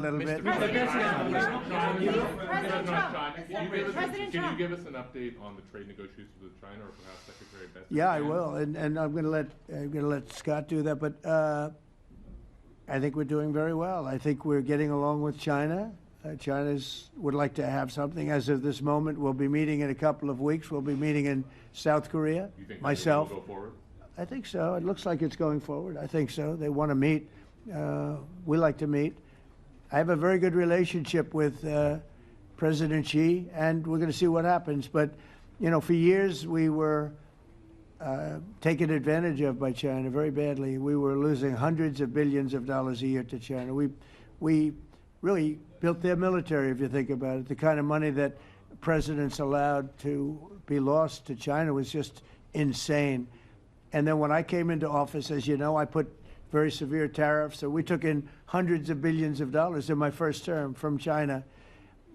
little bit. President Can you give us an update on the trade negotiations with China, or perhaps Secretary Bessent? Yeah, I will, and I'm going to let Scott do that. But I think we're doing very well. I think we're getting along with China. China would like to have something. As of this moment, we'll be meeting in a couple of weeks. We'll be meeting in South Korea. You think myself. Will go forward? I think so. It looks like it's going forward. I think so. They want to meet. We like to meet. I have a very good relationship with President Xi, and we're going to see what happens. But, you know, for years we were taken advantage of by China very badly. We were losing hundreds of billions of dollars a year to China. We really built their military, if you think about it. The kind of money that presidents allowed to be lost to China was just insane. And then when I came into office, as you know, I put very severe tariffs. So we took in hundreds of billions of dollars in my first term from China.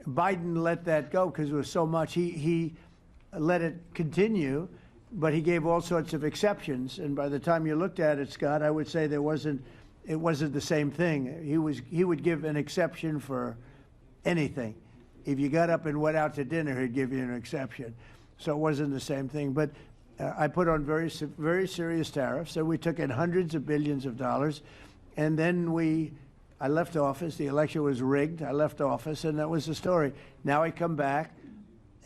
Biden let that go because it was so much. He let it continue, but he gave all sorts of exceptions. And by the time you looked at it, Scott, I would say it wasn't the same thing. He would give an exception for anything. If you got up and went out to dinner, he'd give you an exception. So it wasn't the same thing. But I put on very serious tariffs. So we took in hundreds of billions of dollars. And then I left office. The election was rigged. I left office, and that was the story. Now I come back,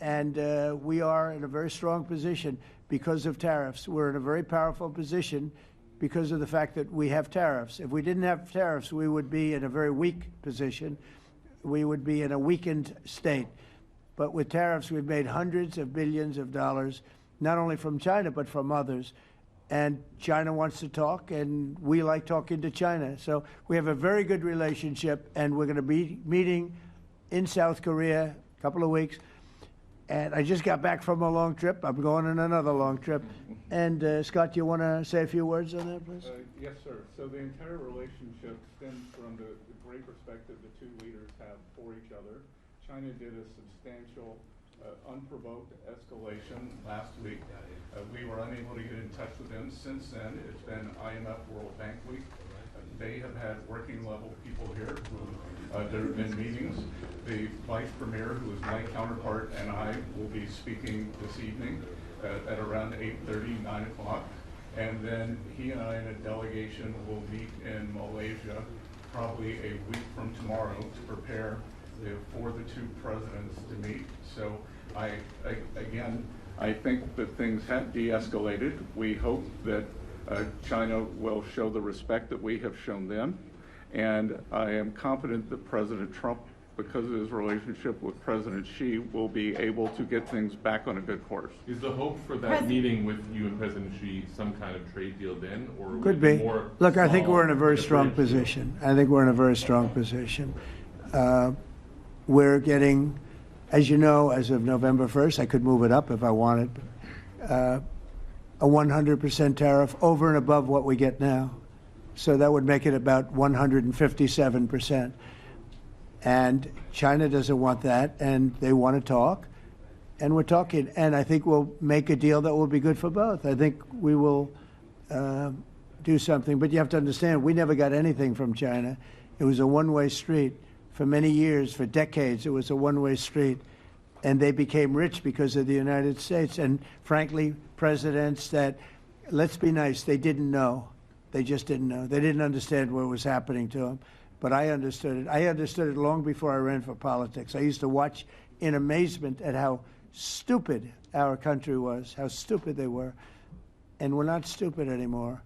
and we are in a very strong position because of tariffs. We're in a very powerful position because of the fact that we have tariffs. If we didn't have tariffs, we would be in a very weak position. We would be in a weakened state. But with tariffs, we've made hundreds of billions of dollars, not only from China, but from others. And China wants to talk, and we like talking to China. So we have a very good relationship, and we're going to be meeting in South Korea a couple of weeks. And I just got back from a long trip. I'm going on another long trip. And Scott, you want to say a few words on that, please? Yes, sir. So the entire relationship stems from the great respect that the two leaders have for each other. China did a substantial, unprovoked escalation last week. We were unable to get in touch with them. Since then, it's been IMF World Bank Week. They have had working level people here who there have been meetings. The vice premier, who is my counterpart, and I will be speaking this evening at around 8:30, 9 o'clock. And then he and I and a delegation will meet in Malaysia probably a week from tomorrow to prepare for the two presidents to meet. So I think that things have de-escalated. We hope that China will show the respect that we have shown them. And I am confident that President Trump, because of his relationship with President Xi, will be able to get things back on a good course. Is the hope for that meeting with you and President Xi some kind of trade deal then? Or could be. Look, I think we're in a very strong position. I think we're in a very strong position. We're getting, as you know, as of November 1st, I could move it up if I wanted, a 100% tariff over and above what we get now. So that would make it about 157%. And China doesn't want that, and they want to talk, and we're talking. And I think we'll make a deal that will be good for both. I think we will do something. But you have to understand, we never got anything from China. It was a one-way street. For many years, for decades, it was a one-way street. And they became rich because of the United States. And frankly, presidents that, let's be nice, they didn't know. They just didn't know. They didn't understand what was happening to them. But I understood it. I understood it long before I ran for politics. I used to watch in amazement at how stupid our country was, how stupid they were. And we're not stupid anymore.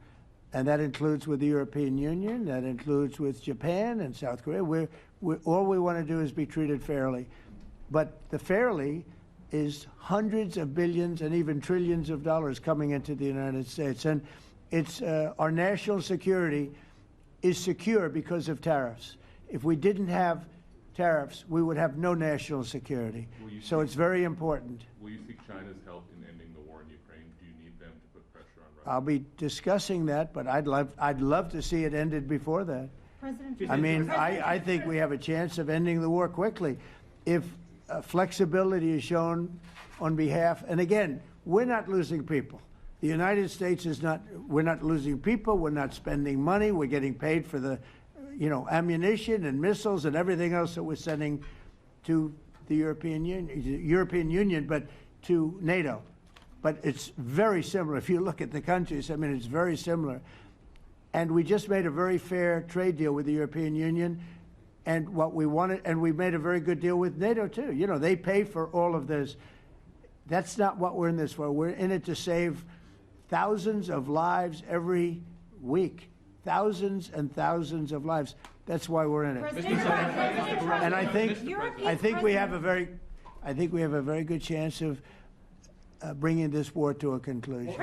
And that includes with the European Union. That includes with Japan and South Korea. All we want to do is be treated fairly. But the fairly is hundreds of billions and even trillions of dollars coming into the United States. And it's our national security is secure because of tariffs. If we didn't have tariffs, we would have no national security. So it's very important. Will you seek China's help in ending the war in Ukraine? Do you need them to put pressure on Russia? I'll be discussing that, but I'd love to see it ended before that. I mean, I think we have a chance of ending the war quickly if flexibility is shown on behalf. And again, we're not losing people. The United States is not. We're not losing people. We're not spending money. We're getting paid for the ammunition and missiles and everything else that we're sending to the European Union, but to NATO. But it's very similar. If you look at the countries, I mean, it's very similar. And we just made a very fair trade deal with the European Union, and what we wanted, and we made a very good deal with NATO too. They pay for all of this. That's not what we're in this for. We're in it to save thousands of lives every week. Thousands and thousands of lives. That's why we're in it. And I think we have a very good chance of bringing this war to a conclusion.